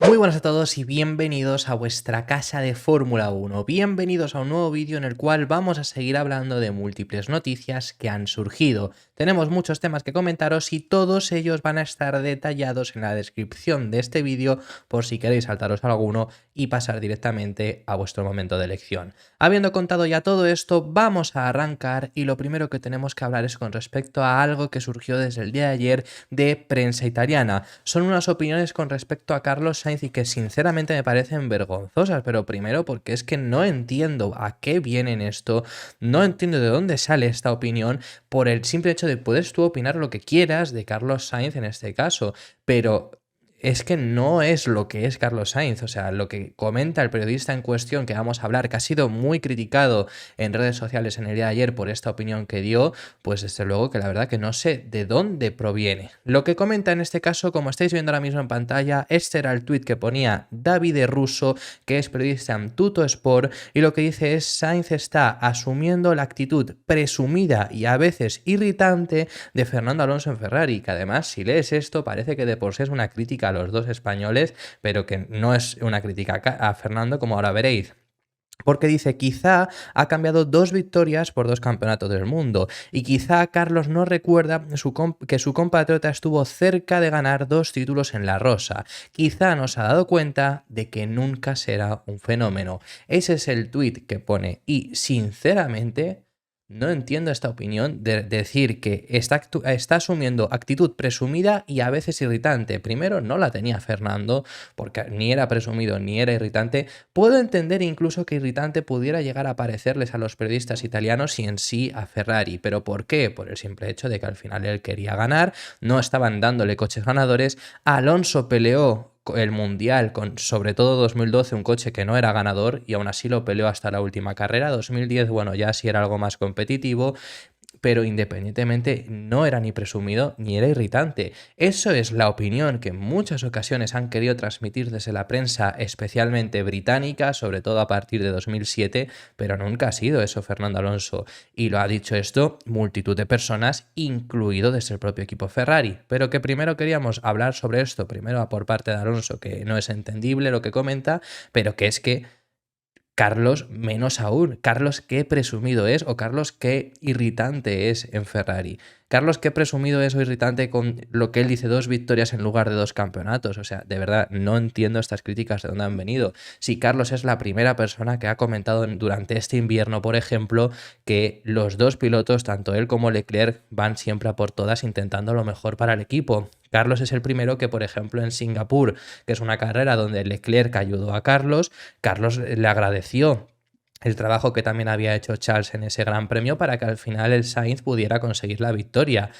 Muy buenas a todos y bienvenidos a vuestra casa de Fórmula 1. Bienvenidos a un nuevo vídeo en el cual vamos a seguir hablando de múltiples noticias que han surgido. Tenemos muchos temas que comentaros y todos ellos van a estar detallados en la descripción de este vídeo por si queréis saltaros alguno y pasar directamente a vuestro momento de elección. Habiendo contado ya todo esto, vamos a arrancar y lo primero que tenemos que hablar es con respecto a algo que surgió desde el día de ayer de prensa italiana. Son unas opiniones con respecto a Carlos Sainz y que sinceramente me parecen vergonzosas, pero primero porque es que no entiendo a qué vienen esto, no entiendo de dónde sale esta opinión por el simple hecho de puedes tú opinar lo que quieras de Carlos Sainz en este caso, pero es que no es lo que es Carlos Sainz, o sea, lo que comenta el periodista en cuestión que vamos a hablar, que ha sido muy criticado en redes sociales en el día de ayer por esta opinión que dio, pues desde luego que la verdad que no sé de dónde proviene. Lo que comenta en este caso, como estáis viendo ahora mismo en pantalla, este era el tuit que ponía Davide Russo, que es periodista en Tuttosport, y lo que dice es: Sainz está asumiendo la actitud presumida y a veces irritante de Fernando Alonso en Ferrari, que además si lees esto parece que de por sí es una crítica a los dos españoles, pero que no es una crítica a Fernando, como ahora veréis. Porque dice, quizá ha cambiado 2 victorias por 2 campeonatos del mundo y quizá Carlos no recuerda que su compatriota estuvo cerca de ganar 2 títulos en la Rosa. Quizá no se ha dado cuenta de que nunca será un fenómeno. Ese es el tuit que pone y sinceramente no entiendo esta opinión de decir que está asumiendo actitud presumida y a veces irritante. Primero, no la tenía Fernando, porque ni era presumido ni era irritante. Puedo entender incluso que irritante pudiera llegar a parecerles a los periodistas italianos y en sí a Ferrari. ¿Pero por qué? Por el simple hecho de que al final él quería ganar, no estaban dándole coches ganadores. Alonso peleó el Mundial con sobre todo 2012 un coche que no era ganador y aún así lo peleó hasta la última carrera. 2010, bueno, ya sí era algo más competitivo, pero independientemente no era ni presumido ni era irritante. Eso es la opinión que en muchas ocasiones han querido transmitir desde la prensa, especialmente británica, sobre todo a partir de 2007, pero nunca ha sido eso Fernando Alonso. Y lo ha dicho esto multitud de personas, incluido desde el propio equipo Ferrari. Pero que primero queríamos hablar sobre esto, primero por parte de Alonso, que no es entendible lo que comenta, pero que es que Carlos menos aún. Carlos qué presumido es o Carlos qué irritante es en Ferrari. Carlos qué presumido es o irritante con lo que él dice 2 victorias en lugar de 2 campeonatos. O sea, de verdad, no entiendo estas críticas de dónde han venido. Si Carlos es la primera persona que ha comentado durante este invierno, por ejemplo, que los dos pilotos, tanto él como Leclerc, van siempre a por todas intentando lo mejor para el equipo. Carlos es el primero que, por ejemplo, en Singapur, que es una carrera donde Leclerc ayudó a Carlos le agradeció el trabajo que también había hecho Charles en ese gran premio para que al final el Sainz pudiera conseguir la victoria.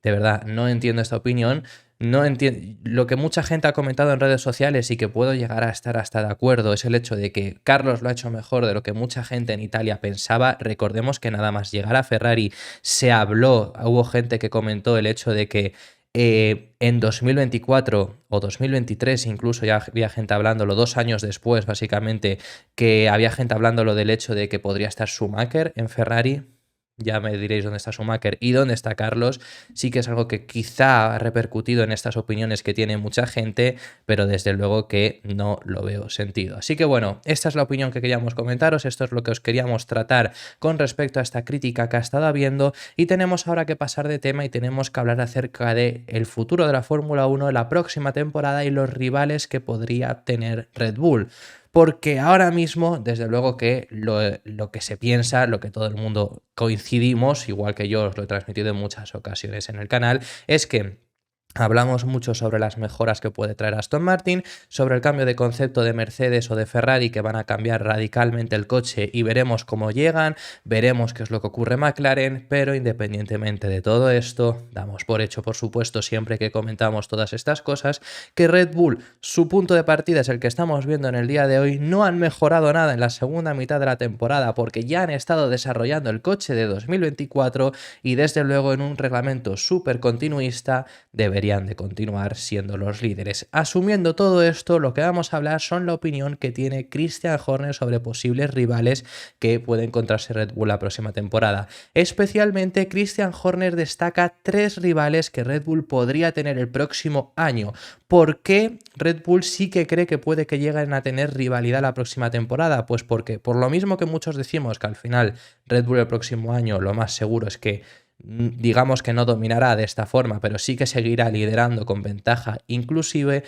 De verdad, no entiendo esta opinión. No entiendo. Lo que mucha gente ha comentado en redes sociales y que puedo llegar a estar hasta de acuerdo es el hecho de que Carlos lo ha hecho mejor de lo que mucha gente en Italia pensaba. Recordemos que nada más llegar a Ferrari se habló, hubo gente que comentó el hecho de que en 2024 o 2023 incluso ya había gente hablándolo, 2 años después básicamente, que había gente hablándolo del hecho de que podría estar Schumacher en Ferrari. Ya me diréis dónde está Schumacher y dónde está Carlos. Sí que es algo que quizá ha repercutido en estas opiniones que tiene mucha gente, pero desde luego que no lo veo sentido. Así que bueno, esta es la opinión que queríamos comentaros, esto es lo que os queríamos tratar con respecto a esta crítica que ha estado habiendo y tenemos ahora que pasar de tema y tenemos que hablar acerca del futuro de la Fórmula 1, la próxima temporada y los rivales que podría tener Red Bull. Porque ahora mismo, desde luego que lo que se piensa, lo que todo el mundo coincidimos, igual que yo os lo he transmitido en muchas ocasiones en el canal, es que hablamos mucho sobre las mejoras que puede traer Aston Martin, sobre el cambio de concepto de Mercedes o de Ferrari que van a cambiar radicalmente el coche y veremos cómo llegan, veremos qué es lo que ocurre en McLaren, pero independientemente de todo esto, damos por hecho, por supuesto, siempre que comentamos todas estas cosas, que Red Bull, su punto de partida es el que estamos viendo en el día de hoy, no han mejorado nada en la segunda mitad de la temporada porque ya han estado desarrollando el coche de 2024 y desde luego en un reglamento súper continuista debería deberían de continuar siendo los líderes. Asumiendo todo esto, lo que vamos a hablar son la opinión que tiene Christian Horner sobre posibles rivales que puede encontrarse Red Bull la próxima temporada. Especialmente, Christian Horner destaca 3 rivales que Red Bull podría tener el próximo año. ¿Por qué Red Bull sí que cree que puede que lleguen a tener rivalidad la próxima temporada? Pues porque, por lo mismo que muchos decimos que al final Red Bull el próximo año lo más seguro es que digamos que no dominará de esta forma, pero sí que seguirá liderando con ventaja inclusive.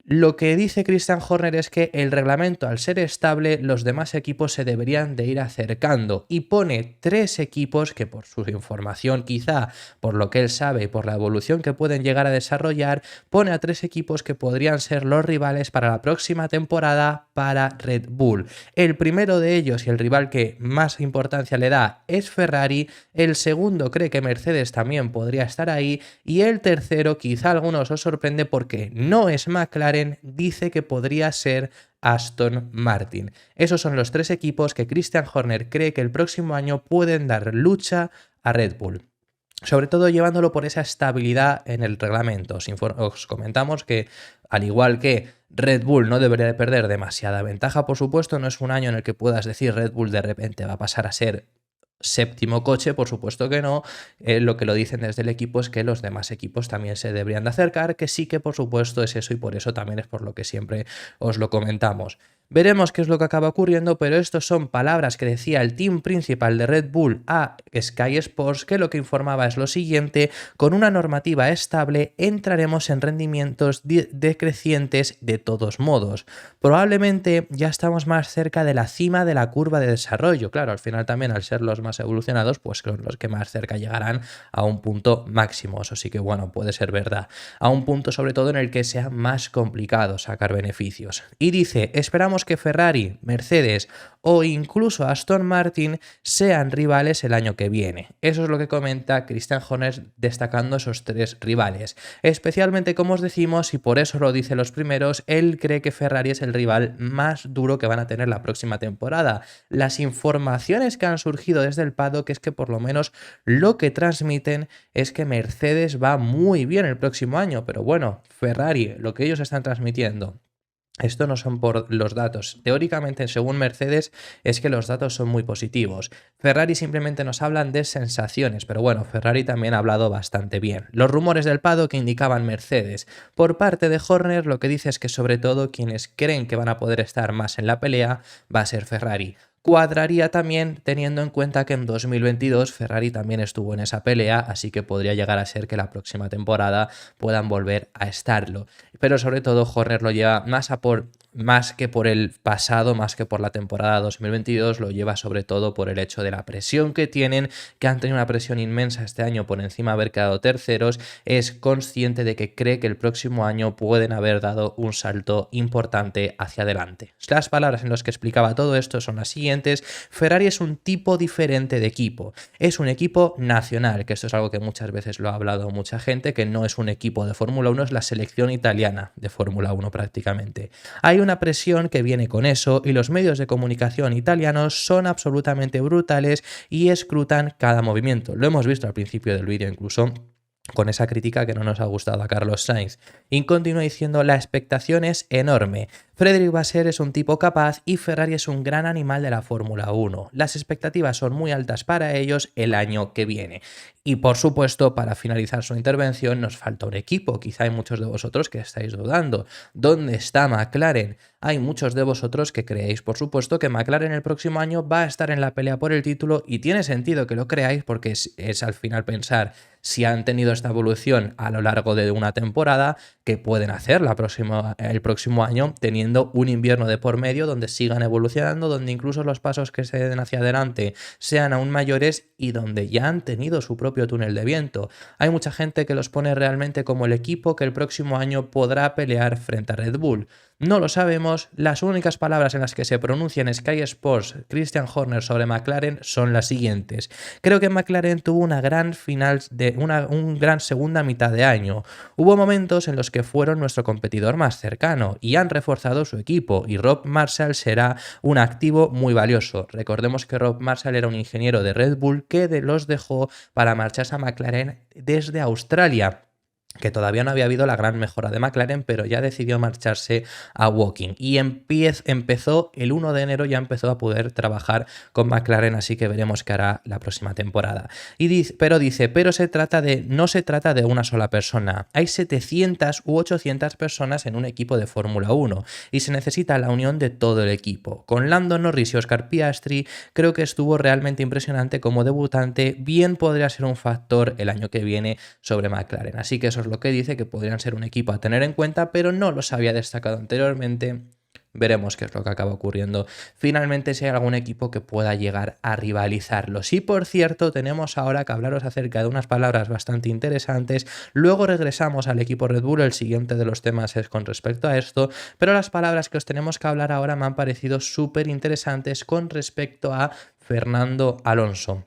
Lo que dice Christian Horner es que el reglamento, al ser estable, los demás equipos se deberían de ir acercando y pone 3 equipos que, por su información, quizá por lo que él sabe y por la evolución que pueden llegar a desarrollar, pone a 3 equipos que podrían ser los rivales para la próxima temporada para Red Bull. El primero de ellos y el rival que más importancia le da es Ferrari, el segundo cree que Mercedes también podría estar ahí y el tercero, quizá a algunos os sorprende porque no es McLaren, dice que podría ser Aston Martin. Esos son los 3 equipos que Christian Horner cree que el próximo año pueden dar lucha a Red Bull. Sobre todo llevándolo por esa estabilidad en el reglamento. Os comentamos que, al igual que Red Bull no debería de perder demasiada ventaja, por supuesto, no es un año en el que puedas decir Red Bull de repente va a pasar a ser séptimo coche, por supuesto que no. Lo que lo dicen desde el equipo es que los demás equipos también se deberían de acercar, que sí que por supuesto es eso y por eso también es por lo que siempre os lo comentamos. Veremos qué es lo que acaba ocurriendo, pero estos son palabras que decía el team principal de Red Bull a Sky Sports, que lo que informaba es lo siguiente: con una normativa estable entraremos en rendimientos decrecientes de todos modos. Probablemente ya estamos más cerca de la cima de la curva de desarrollo. Claro, al final también al ser los más evolucionados, pues son los que más cerca llegarán a un punto máximo. Eso sí que bueno, puede ser verdad. A un punto sobre todo en el que sea más complicado sacar beneficios. Y dice, esperamos que Ferrari, Mercedes o incluso Aston Martin sean rivales el año que viene. Eso es lo que comenta Christian Horner destacando esos 3 rivales. Especialmente, como os decimos, y por eso lo dice los primeros, él cree que Ferrari es el rival más duro que van a tener la próxima temporada. Las informaciones que han surgido desde el paddock es que por lo menos lo que transmiten es que Mercedes va muy bien el próximo año, pero bueno, Ferrari, lo que ellos están transmitiendo, esto no son por los datos. Teóricamente, según Mercedes, es que los datos son muy positivos. Ferrari simplemente nos hablan de sensaciones, pero bueno, Ferrari también ha hablado bastante bien. Los rumores del paddock que indicaban Mercedes. Por parte de Horner, lo que dice es que sobre todo quienes creen que van a poder estar más en la pelea va a ser Ferrari. Cuadraría también teniendo en cuenta que en 2022 Ferrari también estuvo en esa pelea, así que podría llegar a ser que la próxima temporada puedan volver a estarlo. Pero sobre todo Horner lo lleva más que por el pasado, más que por la temporada 2022, lo lleva sobre todo por el hecho de la presión que tienen, que han tenido una presión inmensa este año por encima de haber quedado terceros. Es consciente de que cree que el próximo año pueden haber dado un salto importante hacia adelante. Las palabras en las que explicaba todo esto son las siguientes. Ferrari es un tipo diferente de equipo, es un equipo nacional, que esto es algo que muchas veces lo ha hablado mucha gente, que no es un equipo de Fórmula 1, es la selección italiana de Fórmula 1 prácticamente. Hay una presión que viene con eso y los medios de comunicación italianos son absolutamente brutales y escrutan cada movimiento. Lo hemos visto al principio del vídeo incluso, con esa crítica que no nos ha gustado a Carlos Sainz. Y continúa diciendo, la expectación es enorme. Frédéric Vasseur es un tipo capaz y Ferrari es un gran animal de la Fórmula 1. Las expectativas son muy altas para ellos el año que viene. Y por supuesto, para finalizar su intervención, nos falta un equipo. Quizá hay muchos de vosotros que estáis dudando. ¿Dónde está McLaren? Hay muchos de vosotros que creéis, por supuesto, que McLaren el próximo año va a estar en la pelea por el título y tiene sentido que lo creáis porque es al final pensar si han tenido esta evolución a lo largo de una temporada, que pueden hacer el próximo año teniendo un invierno de por medio donde sigan evolucionando, donde incluso los pasos que se den hacia adelante sean aún mayores y donde ya han tenido su propio túnel de viento. Hay mucha gente que los pone realmente como el equipo que el próximo año podrá pelear frente a Red Bull. No lo sabemos, las únicas palabras en las que se pronuncia en Sky Sports Christian Horner sobre McLaren son las siguientes. Creo que McLaren tuvo una gran segunda mitad de año. Hubo momentos en los que fueron nuestro competidor más cercano y han reforzado su equipo y Rob Marshall será un activo muy valioso. Recordemos que Rob Marshall era un ingeniero de Red Bull que los dejó para marcharse a McLaren desde Australia. que todavía no había habido la gran mejora de McLaren, pero ya decidió marcharse a Woking y empezó el 1 de enero, ya empezó a poder trabajar con McLaren, así que veremos qué hará la próxima temporada. Pero no se trata de una sola persona, hay 700 u 800 personas en un equipo de Fórmula 1 y se necesita la unión de todo el equipo. Con Lando Norris y Oscar Piastri creo que estuvo realmente impresionante como debutante, bien podría ser un factor el año que viene sobre McLaren, así que eso es lo que dice, que podrían ser un equipo a tener en cuenta, pero no los había destacado anteriormente. Veremos qué es lo que acaba ocurriendo finalmente, si hay algún equipo que pueda llegar a rivalizarlos. Y por cierto, tenemos ahora que hablaros acerca de unas palabras bastante interesantes. Luego regresamos al equipo Red Bull, el siguiente de los temas es con respecto a esto, pero las palabras que os tenemos que hablar ahora me han parecido súper interesantes con respecto a Fernando Alonso.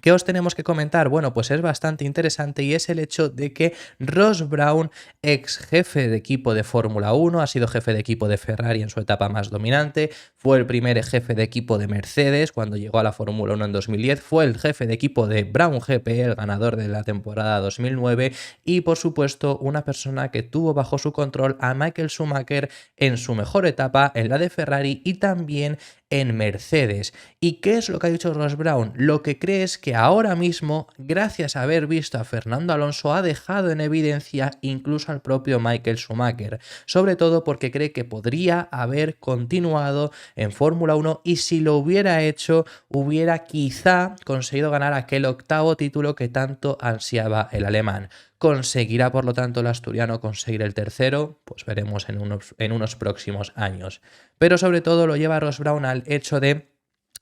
¿Qué os tenemos que comentar? Bueno, pues es bastante interesante y es el hecho de que Ross Brawn, ex jefe de equipo de Fórmula 1, ha sido jefe de equipo de Ferrari en su etapa más dominante, fue el primer jefe de equipo de Mercedes cuando llegó a la Fórmula 1 en 2010, fue el jefe de equipo de Brown GP, el ganador de la temporada 2009, y por supuesto una persona que tuvo bajo su control a Michael Schumacher en su mejor etapa, en la de Ferrari y también en Mercedes. ¿Y qué es lo que ha dicho Ross Brawn? Lo que cree es que ahora mismo, gracias a haber visto a Fernando Alonso, ha dejado en evidencia incluso al propio Michael Schumacher, sobre todo porque cree que podría haber continuado en Fórmula 1 y si lo hubiera hecho, hubiera quizá conseguido ganar aquel octavo título que tanto ansiaba el alemán. ¿Conseguirá, por lo tanto, el asturiano conseguir el tercero? Pues veremos en unos próximos años. Pero sobre todo lo lleva Ross Brawn al hecho de: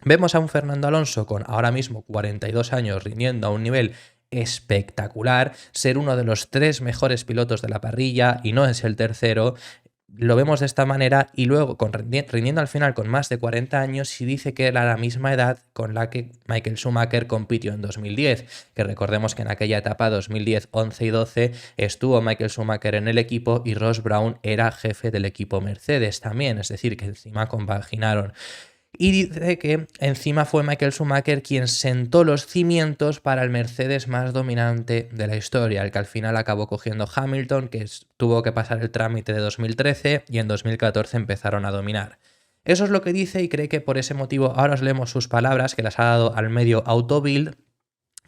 vemos a un Fernando Alonso con ahora mismo 42 años rindiendo a un nivel espectacular, ser uno de los 3 mejores pilotos de la parrilla y no es el tercero. Lo vemos de esta manera y luego rindiendo al final con más de 40 años y dice que era la misma edad con la que Michael Schumacher compitió en 2010, que recordemos que en aquella etapa 2010, 11 y 12 estuvo Michael Schumacher en el equipo y Ross Brawn era jefe del equipo Mercedes también, es decir, que encima compaginaron. Y dice que encima fue Michael Schumacher quien sentó los cimientos para el Mercedes más dominante de la historia, el que al final acabó cogiendo Hamilton, que tuvo que pasar el trámite de 2013 y en 2014 empezaron a dominar. Eso es lo que dice y cree que por ese motivo, ahora os leemos sus palabras, que las ha dado al medio Autobild,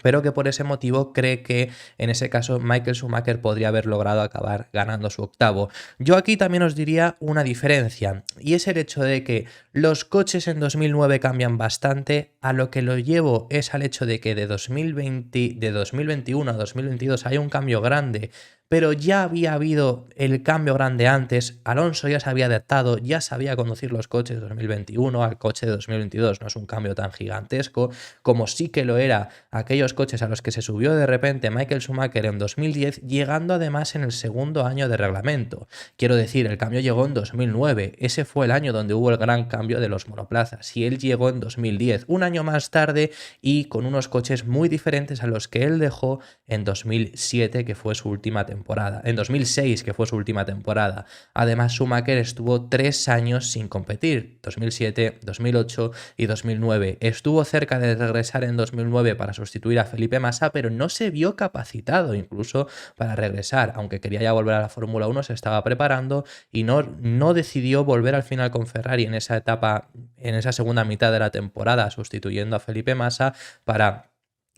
pero que por ese motivo cree que en ese caso Michael Schumacher podría haber logrado acabar ganando su octavo. Yo aquí también os diría una diferencia, y es el hecho de que los coches en 2009 cambian bastante, a lo que lo llevo es al hecho de que de 2021 a 2022 hay un cambio grande, pero ya había habido el cambio grande antes, Alonso ya se había adaptado, ya sabía conducir los coches de 2021 al coche de 2022, no es un cambio tan gigantesco como sí que lo era aquellos coches a los que se subió de repente Michael Schumacher en 2010, llegando además en el segundo año de reglamento. Quiero decir, el cambio llegó en 2009, ese fue el año donde hubo el gran cambio de los monoplazas, y él llegó en 2010, un año más tarde y con unos coches muy diferentes a los que él dejó en 2007, que fue su última temporada, en 2006, que fue su última temporada. Además, Schumacher estuvo 3 años sin competir, 2007, 2008 y 2009. Estuvo cerca de regresar en 2009 para sustituir a Felipe Massa, pero no se vio capacitado incluso para regresar, aunque quería ya volver a la Fórmula 1, se estaba preparando y no decidió volver al final con Ferrari en esa etapa, en esa segunda mitad de la temporada, sustituyendo a Felipe Massa para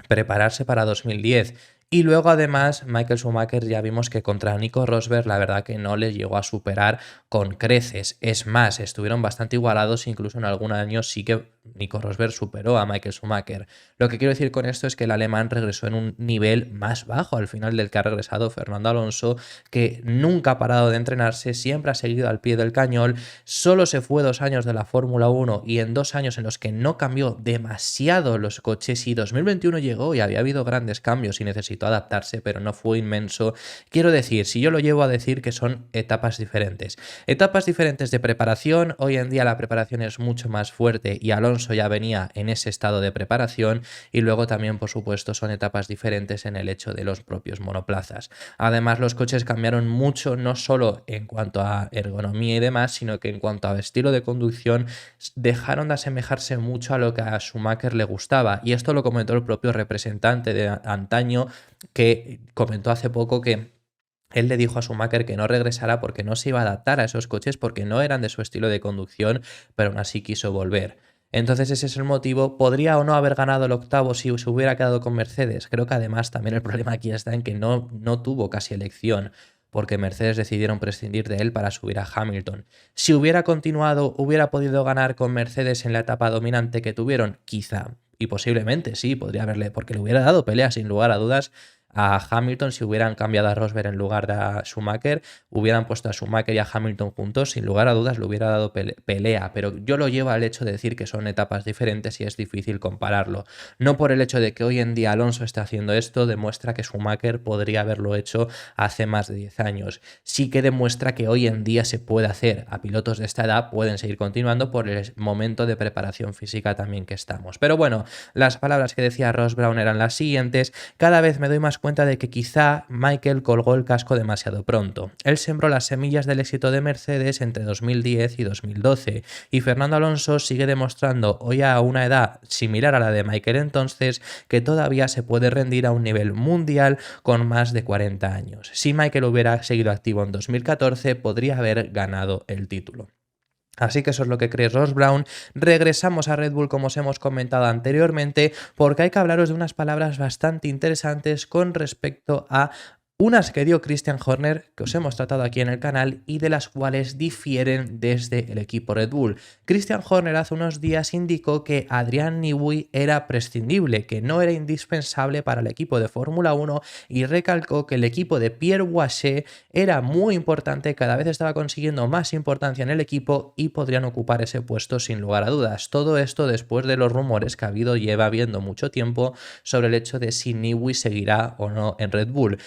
prepararse para 2010. Y luego además Michael Schumacher ya vimos que contra Nico Rosberg la verdad que no le llegó a superar con creces. Es más, estuvieron bastante igualados, incluso en algún año sí que Nico Rosberg superó a Michael Schumacher. Lo que quiero decir con esto es que el alemán regresó en un nivel más bajo al final del que ha regresado Fernando Alonso, que nunca ha parado de entrenarse, siempre ha seguido al pie del cañón, solo se fue 2 años de la Fórmula 1 y en 2 años en los que no cambió demasiado los coches, y 2021 llegó y había habido grandes cambios y necesitó adaptarse, pero no fue inmenso. Quiero decir, si yo lo llevo a decir que son etapas diferentes de preparación, hoy en día la preparación es mucho más fuerte y Alonso ya venía en ese estado de preparación, y luego también por supuesto son etapas diferentes en el hecho de los propios monoplazas. Además los coches cambiaron mucho, no solo en cuanto a ergonomía y demás, sino que en cuanto a estilo de conducción dejaron de asemejarse mucho a lo que a Schumacher le gustaba, y esto lo comentó el propio representante de antaño, que comentó hace poco que él le dijo a Schumacher que no regresara porque no se iba a adaptar a esos coches porque no eran de su estilo de conducción, pero aún así quiso volver. Entonces ese es el motivo. ¿Podría o no haber ganado el octavo si se hubiera quedado con Mercedes? Creo que además también el problema aquí está en que no tuvo casi elección, porque Mercedes decidieron prescindir de él para subir a Hamilton. Si hubiera continuado, ¿hubiera podido ganar con Mercedes en la etapa dominante que tuvieron? Quizá. Y posiblemente sí, podría haberle, porque le hubiera dado pelea sin lugar a dudas a Hamilton si hubieran cambiado a Rosberg en lugar de a Schumacher, hubieran puesto a Schumacher y a Hamilton juntos, sin lugar a dudas le hubiera dado pelea, pero yo lo llevo al hecho de decir que son etapas diferentes y es difícil compararlo. No por el hecho de que hoy en día Alonso esté haciendo esto, demuestra que Schumacher podría haberlo hecho hace más de 10 años. Sí que demuestra que hoy en día se puede hacer. A pilotos de esta edad pueden seguir continuando por el momento de preparación física también que estamos. Pero bueno, las palabras que decía Ross Brown eran las siguientes: cada vez me doy más cuenta de que quizá Michael colgó el casco demasiado pronto. Él sembró las semillas del éxito de Mercedes entre 2010 y 2012 y Fernando Alonso sigue demostrando hoy a una edad similar a la de Michael entonces que todavía se puede rendir a un nivel mundial con más de 40 años. Si Michael hubiera seguido activo en 2014 podría haber ganado el título. Así que eso es lo que cree Ross Brown. Regresamos a Red Bull como os hemos comentado anteriormente porque hay que hablaros de unas palabras bastante interesantes con respecto a unas que dio Christian Horner, que os hemos tratado aquí en el canal y de las cuales difieren desde el equipo Red Bull. Christian Horner hace unos días indicó que Adrian Newey era prescindible, que no era indispensable para el equipo de Fórmula 1 y recalcó que el equipo de Pierre Gasly era muy importante, cada vez estaba consiguiendo más importancia en el equipo y podrían ocupar ese puesto sin lugar a dudas. Todo esto después de los rumores que lleva habiendo mucho tiempo sobre el hecho de si Newey seguirá o no en Red Bull.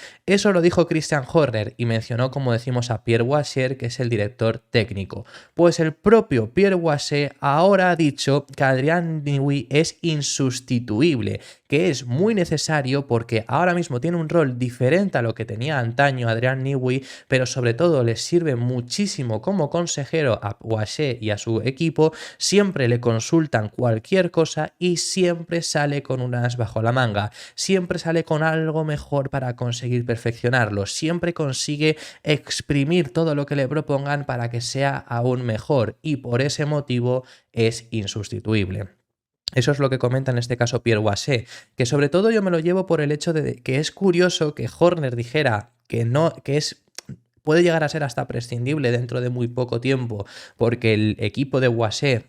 Eso lo dijo Christian Horner y mencionó, como decimos, a Pierre Gasly, que es el director técnico. Pues el propio Pierre Gasly ahora ha dicho que Adrian Newey es insustituible, que es muy necesario porque ahora mismo tiene un rol diferente a lo que tenía antaño Adrian Newey, pero sobre todo le sirve muchísimo como consejero a Gasly y a su equipo. Siempre le consultan cualquier cosa y siempre sale con un as bajo la manga, siempre sale con algo mejor para conseguir perfeccionarlo, siempre consigue exprimir todo lo que le propongan para que sea aún mejor y por ese motivo es insustituible. Eso es lo que comenta en este caso Pierre Gasly, que sobre todo yo me lo llevo por el hecho de que es curioso que Horner dijera que no, puede llegar a ser hasta prescindible dentro de muy poco tiempo, porque el equipo de Gasly,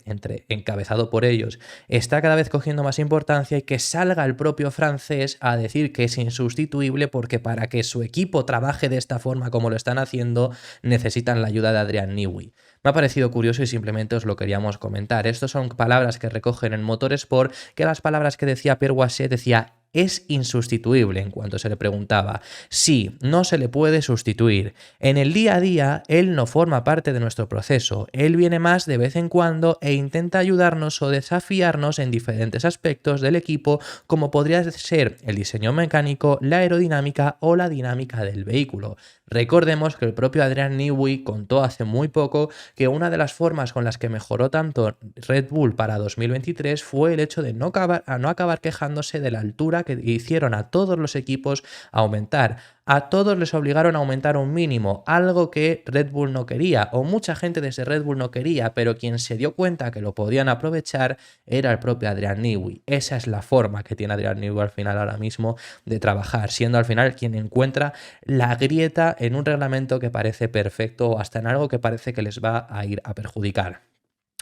encabezado por ellos, está cada vez cogiendo más importancia y que salga el propio francés a decir que es insustituible porque para que su equipo trabaje de esta forma como lo están haciendo necesitan la ayuda de Adrian Newey. Me ha parecido curioso y simplemente os lo queríamos comentar. Estas son palabras que recogen en Motorsport, que las palabras que decía Pierre Gasly decía es insustituible en cuanto se le preguntaba. Sí, no se le puede sustituir. En el día a día, él no forma parte de nuestro proceso. Él viene más de vez en cuando e intenta ayudarnos o desafiarnos en diferentes aspectos del equipo, como podría ser el diseño mecánico, la aerodinámica o la dinámica del vehículo. Recordemos que el propio Adrian Newey contó hace muy poco que una de las formas con las que mejoró tanto Red Bull para 2023 fue el hecho de no acabar quejándose de la altura que hicieron a todos los equipos aumentar. A todos les obligaron a aumentar un mínimo, algo que Red Bull no quería, o mucha gente desde Red Bull no quería, pero quien se dio cuenta que lo podían aprovechar era el propio Adrian Newey. Esa es la forma que tiene Adrian Newey al final ahora mismo de trabajar, siendo al final quien encuentra la grieta en un reglamento que parece perfecto o hasta en algo que parece que les va a ir a perjudicar.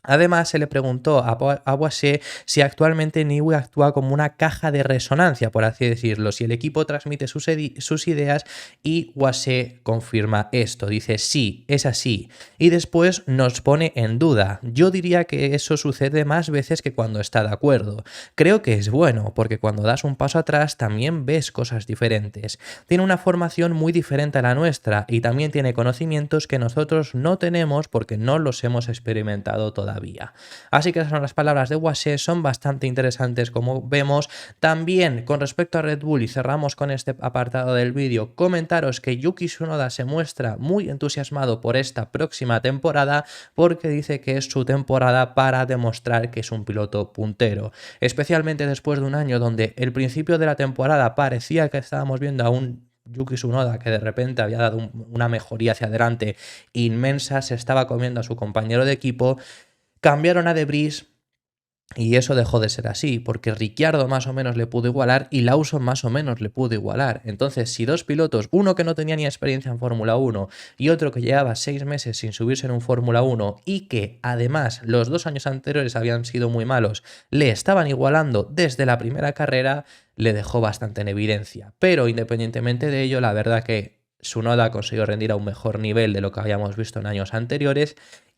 Además, se le preguntó a Gasly si actualmente Newey actúa como una caja de resonancia, por así decirlo, si el equipo transmite sus ideas, y Gasly confirma esto, dice sí, es así, y después nos pone en duda. Yo diría que eso sucede más veces que cuando está de acuerdo. Creo que es bueno, porque cuando das un paso atrás también ves cosas diferentes. Tiene una formación muy diferente a la nuestra y también tiene conocimientos que nosotros no tenemos porque no los hemos experimentado todavía. Así que esas son las palabras de Gasly, son bastante interesantes como vemos. También con respecto a Red Bull, y cerramos con este apartado del vídeo, comentaros que Yuki Tsunoda se muestra muy entusiasmado por esta próxima temporada porque dice que es su temporada para demostrar que es un piloto puntero, especialmente después de un año donde el principio de la temporada parecía que estábamos viendo a un Yuki Tsunoda, que de repente había dado una mejoría hacia adelante inmensa, se estaba comiendo a su compañero de equipo, cambiaron a De Vries. Y eso dejó de ser así, porque Ricciardo más o menos le pudo igualar y Lawson más o menos le pudo igualar. Entonces, si dos pilotos, uno que no tenía ni experiencia en Fórmula 1 y otro que llevaba 6 meses sin subirse en un Fórmula 1 y que además los 2 años anteriores habían sido muy malos, le estaban igualando desde la primera carrera, le dejó bastante en evidencia. Pero independientemente de ello, la verdad que Tsunoda consiguió rendir a un mejor nivel de lo que habíamos visto en años anteriores.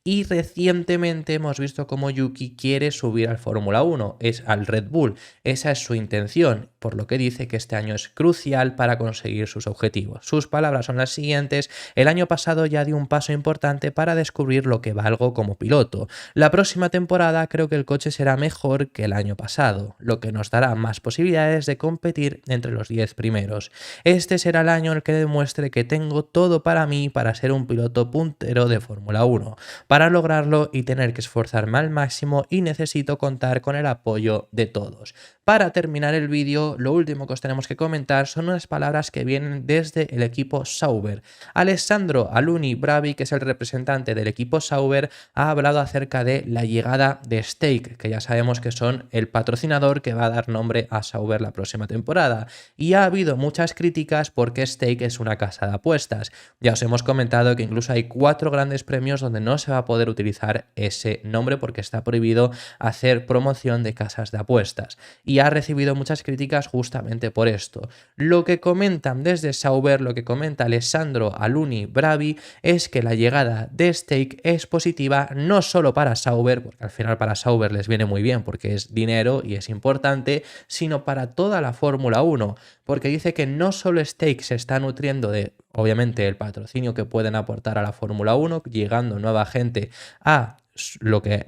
Y recientemente hemos visto cómo Yuki quiere subir al Fórmula 1, es al Red Bull. Esa es su intención, por lo que dice que este año es crucial para conseguir sus objetivos. Sus palabras son las siguientes: el año pasado ya di un paso importante para descubrir lo que valgo como piloto. La próxima temporada creo que el coche será mejor que el año pasado, lo que nos dará más posibilidades de competir entre los 10 primeros. Este será el año en el que demuestre que tengo todo para mí para ser un piloto puntero de Fórmula 1. Para lograrlo y tener que esforzarme al máximo y necesito contar con el apoyo de todos. Para terminar el vídeo, lo último que os tenemos que comentar son unas palabras que vienen desde el equipo Sauber. Alessandro Alunni Bravi, que es el representante del equipo Sauber, ha hablado acerca de la llegada de Stake, que ya sabemos que son el patrocinador que va a dar nombre a Sauber la próxima temporada. Y ha habido muchas críticas porque Stake es una casa de apuestas. Ya os hemos comentado que incluso hay 4 grandes premios donde no se va a poder utilizar ese nombre porque está prohibido hacer promoción de casas de apuestas. Y ha recibido muchas críticas justamente por esto. Lo que comentan desde Sauber, lo que comenta Alessandro Alunni Bravi, es que la llegada de Stake es positiva no solo para Sauber, porque al final para Sauber les viene muy bien porque es dinero y es importante, sino para toda la Fórmula 1, porque dice que no solo Stake se está nutriendo de, obviamente, el patrocinio que pueden aportar a la Fórmula 1, llegando nueva gente a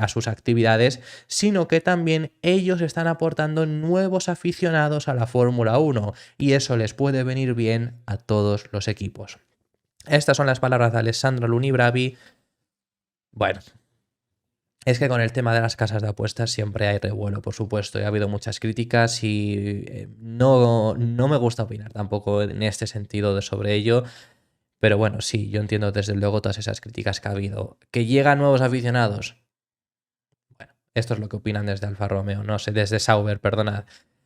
sus actividades, sino que también ellos están aportando nuevos aficionados a la Fórmula 1 y eso les puede venir bien a todos los equipos. Estas son las palabras de Alessandro Alunni Bravi. Bueno, es que con el tema de las casas de apuestas siempre hay revuelo, por supuesto, y ha habido muchas críticas y no me gusta opinar tampoco en este sentido sobre ello. Pero bueno, sí, yo entiendo desde luego todas esas críticas que ha habido. ¿Que llegan nuevos aficionados? Bueno, esto es lo que opinan desde Alfa Romeo, no sé, desde Sauber, perdonad.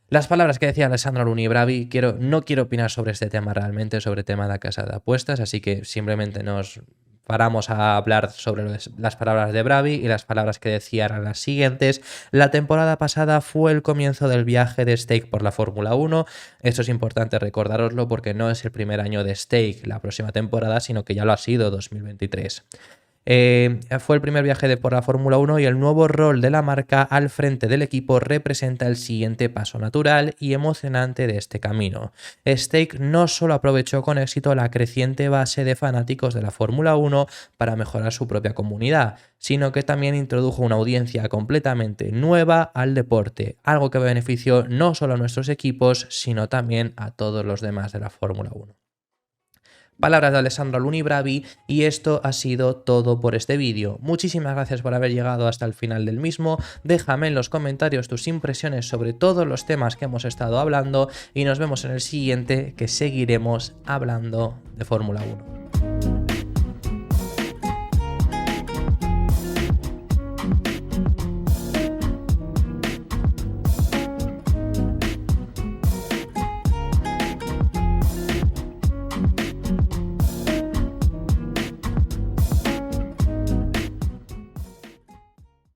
Las palabras que decía Alessandro Alunni Bravi, no quiero opinar sobre este tema realmente, sobre el tema de la casa de apuestas, así que simplemente nos paramos a hablar sobre las palabras de Bravi y las palabras que decía eran las siguientes. La temporada pasada fue el comienzo del viaje de Stake por la Fórmula 1. Esto es importante recordároslo porque no es el primer año de Stake la próxima temporada, sino que ya lo ha sido 2023. Fue el primer viaje por la Fórmula 1 y el nuevo rol de la marca al frente del equipo representa el siguiente paso natural y emocionante de este camino. Stake no solo aprovechó con éxito la creciente base de fanáticos de la Fórmula 1 para mejorar su propia comunidad, sino que también introdujo una audiencia completamente nueva al deporte, algo que benefició no solo a nuestros equipos, sino también a todos los demás de la Fórmula 1. Palabras de Alessandro Alunni Bravi y esto ha sido todo por este vídeo. Muchísimas gracias por haber llegado hasta el final del mismo. Déjame en los comentarios tus impresiones sobre todos los temas que hemos estado hablando y nos vemos en el siguiente, que seguiremos hablando de Fórmula 1.